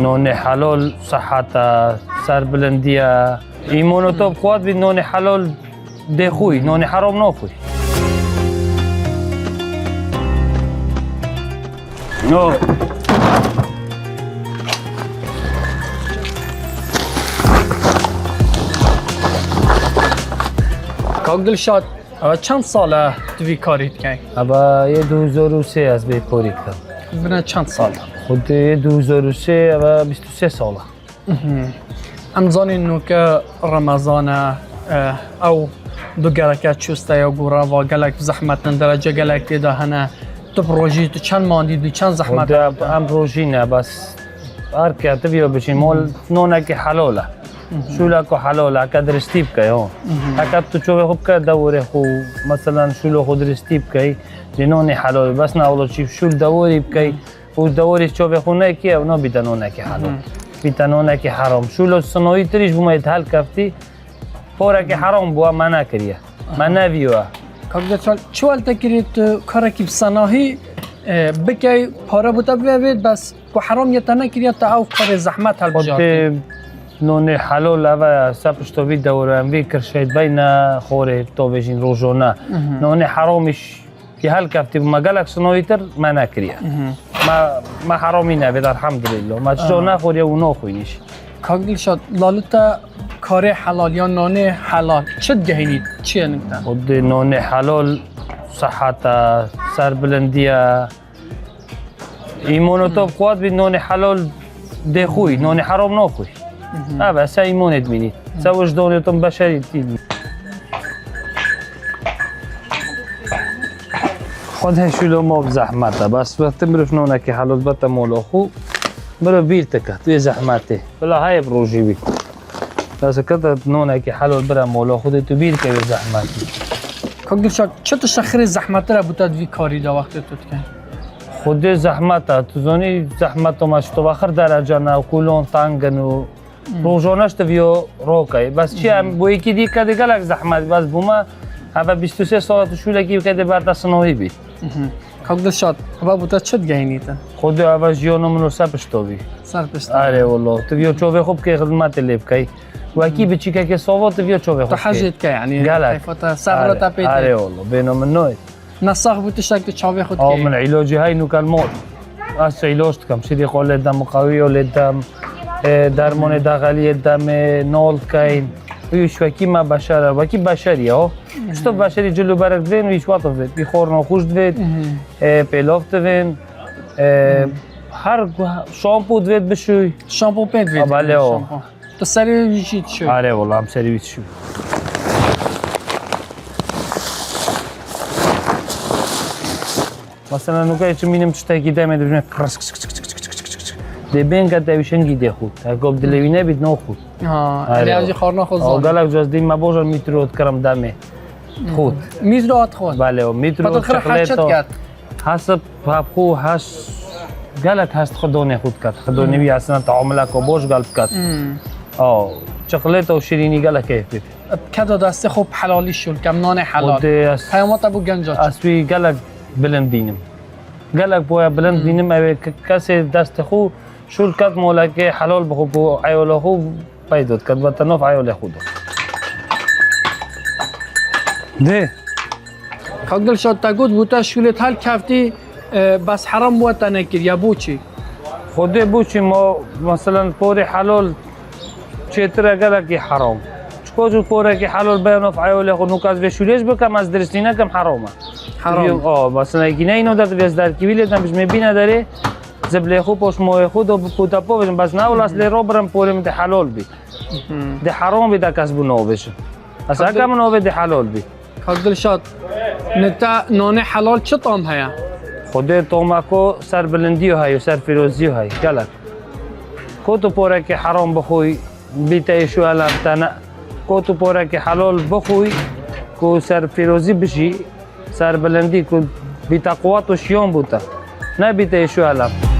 نون حلال صحت سربلندیه ایمونوتوب خود بی نون حلال ده خوی نون حرام نخوی نو کاک دلشاد چند ساله دوی کارید کنی؟ ابا یه 2003 از بی پوری کردم بنا چند سال؟ خود 2003 و 23 ساله ام زانین نو که رمضان او دو گلکت چوسته یا گورا و گلک زحمت درجه گلک دیده هنه تو پروژی تو چند ماندی دو چند زحمت ام پروژی نه بس هر که تبیو بشین مول نونه که حلاله شولا که حلاله که درستیب که ها اگر تو چوبه خوب که دوره خو مثلا شولا خود درستیب که نون حلال بس نه اولو چیف شول دوری که و دوری چوبه خو نه که اونا بیتنونه که حلال بیتنونه که حرام شولا صنایع تریش بومید حل کفتی پورا که حرام بوا منع کریه منع بیوه کاک چوال تکرید کار کی بسناهی بکی پاره بوده بیاید بس کو حرام یتنه کریه تا او کار زحمت حل بجا نون حلال و سپش تو بی دوره ام ویکر شاید بین خوره تو بجین روزانه نون حرامش که حل کفتی ما گلک صنایع منع کریه ما حرامی نبید الحمدلله ما چجا نخوری و نخوینیش کاک دلشاد لالوتا کار حلال یا نان حلال چه گهینید چیه نگتن؟ خود نون حلال صحت سربلندیه ایمونوتوب خود بی نون حلال ده خوی نون حرام نخوی بس ایمونت بینید سوش دانیتون بشری تیدی خود هشولو ما بزحمته بس وقتی برف نونه که حلال بتا مولا خو برو بیر تکه توی زحمته بلا های بروژی بی بس کتا نونه که حلال برا مولا خود تو بیر که زحمتی کاک دلشاد چه تو شخیر زحمت را بوده دوی کاری دا وقت تو کن؟ خود زحمت تو زنی زحمت ما شد و آخر درجه نه کلون تنگن و روزانش تویو روکای بس چی هم با یکی دیگه کده گلک زحمت بس بوما هوا 23 ساعت شولکی کده برد صنایع بی کاک دلشاد هوا بوده چه گهینید؟ خود هوا جیانمونو سپش تو بی سر پشت آره والله تویو چوبه خوب که خدمت لیب کی و کی بچی که سوات تویو چوبه خوب تو حاجت که یعنی گلک کیفاتا صبرتا پیدا آره والله بینم نوید نساخ بوده شک تو چاوه خود آه که من علاجی های نو کلمات از علاج کم شدی قال دم قوی و دم درمان داخلی دم نال کین ویش وکی ما بشر وکی بشری ها شتو بشری جلو برک دوین ویش وقت دوید بیخور نخوش دوید پیلاف دوین هر شامپو دوید بشوی شامپو پید وید بله تو سری ویشید شو آره والله هم سری ویش شو مثلا نوکای چه مینم تشتاکی دامه دبیرم کرس کس کس کس کس کس دبین که دویشن گیده خود اگه دلوینه بید نو خود علاجی خورنا خود زن گلک جز دیم ما بوجر میترود کرم دامه خود میترود خود بله میترود شکلات حسب خو هست گلک هست خودونه خود کرد خودونه بی اصلا تعامل کو بوش قلب کرد شکلات و شیرینی گلک کیف کدا دست خوب حلالی شول کم نان حلال پیامات ابو گنجات اسوی گلک بلند بینم گلک بویا بلند بینم اوه کسی دست خو شول کد مولا که حلال بخو بو عیال خو پیداد کد و تناف عیال خود ده کاک دلشاد تا گود بوتا شولت حل کفتی بس حرام بوتا نکر یا بو چی؟ خوده بو چی ما مثلا پور حلال چیتر گلکی حرام چکو پوره که حلال بیانوف عیال خود نوکاز به شولیش بکم از درستی نکم حرامه حرام مثلا اگه نه اینو داد بیاز در کی ویلیدم بهش میبینه داره زبله خوب پوش موی خود و پوتا پو بزن بس نه ولی اصل رو برم پورم ده حلال بی ده حرام بی ده کسب نو بشه اصلا کم نو بی ده حلال بی کاک دلشاد نتا نان حلال چه طعم هیا؟ خود طعمکو سر بلندی های و سر فیروزی های گلک کتو پوره که حرام بخوی بیتایشو علم تنه کتو پوره که حلال بخوی کو سر فیروزی بشی سر بلندی کو بی تقوات و شیان بوده نه بیتایشو علم